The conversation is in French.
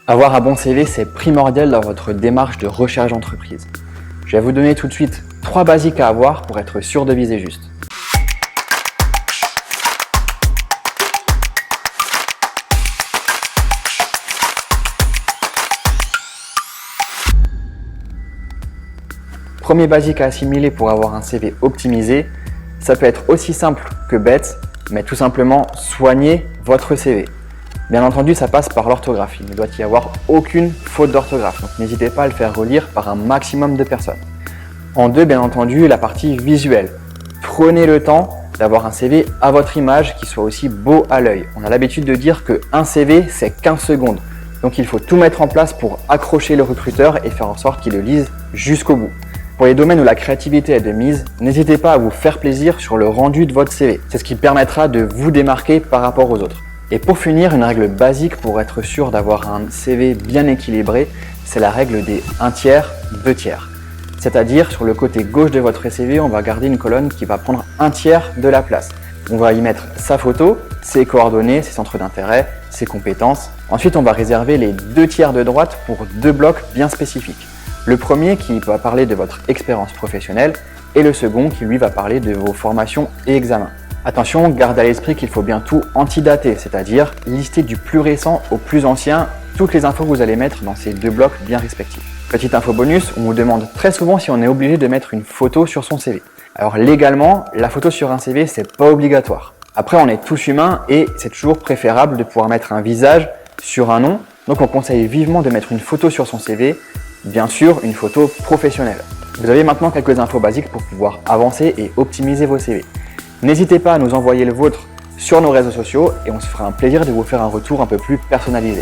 Avoir un bon CV, c'est primordial dans votre démarche de recherche d'entreprise. Je vais vous donner tout de suite 3 basiques à avoir pour être sûr de viser juste. Premier basique à assimiler pour avoir un CV optimisé, ça peut être aussi simple que bête, mais tout simplement soigner votre CV. Bien entendu, ça passe par l'orthographe. Il ne doit y avoir aucune faute d'orthographe, donc n'hésitez pas à le faire relire par un maximum de personnes. En 2, bien entendu, la partie visuelle. Prenez le temps d'avoir un CV à votre image qui soit aussi beau à l'œil. On a l'habitude de dire qu'un CV, c'est 15 secondes. Donc il faut tout mettre en place pour accrocher le recruteur et faire en sorte qu'il le lise jusqu'au bout. Pour les domaines où la créativité est de mise, n'hésitez pas à vous faire plaisir sur le rendu de votre CV. C'est ce qui permettra de vous démarquer par rapport aux autres. Et pour finir, une règle basique pour être sûr d'avoir un CV bien équilibré, c'est la règle des 1 tiers, 2 tiers. C'est-à-dire, sur le côté gauche de votre CV, on va garder une colonne qui va prendre 1 tiers de la place. On va y mettre sa photo, ses coordonnées, ses centres d'intérêt, ses compétences. Ensuite, on va réserver les 2 tiers de droite pour 2 blocs bien spécifiques. Le premier qui va parler de votre expérience professionnelle et le second qui lui va parler de vos formations et examens. Attention, gardez à l'esprit qu'il faut bien tout antidater, c'est-à-dire lister du plus récent au plus ancien toutes les infos que vous allez mettre dans ces 2 blocs bien respectifs. Petite info bonus, on vous demande très souvent si on est obligé de mettre une photo sur son CV. Alors légalement, la photo sur un CV, c'est pas obligatoire. Après, on est tous humains et c'est toujours préférable de pouvoir mettre un visage sur un nom. Donc on conseille vivement de mettre une photo sur son CV, bien sûr une photo professionnelle. Vous avez maintenant quelques infos basiques pour pouvoir avancer et optimiser vos CV. N'hésitez pas à nous envoyer le vôtre sur nos réseaux sociaux et on se fera un plaisir de vous faire un retour un peu plus personnalisé.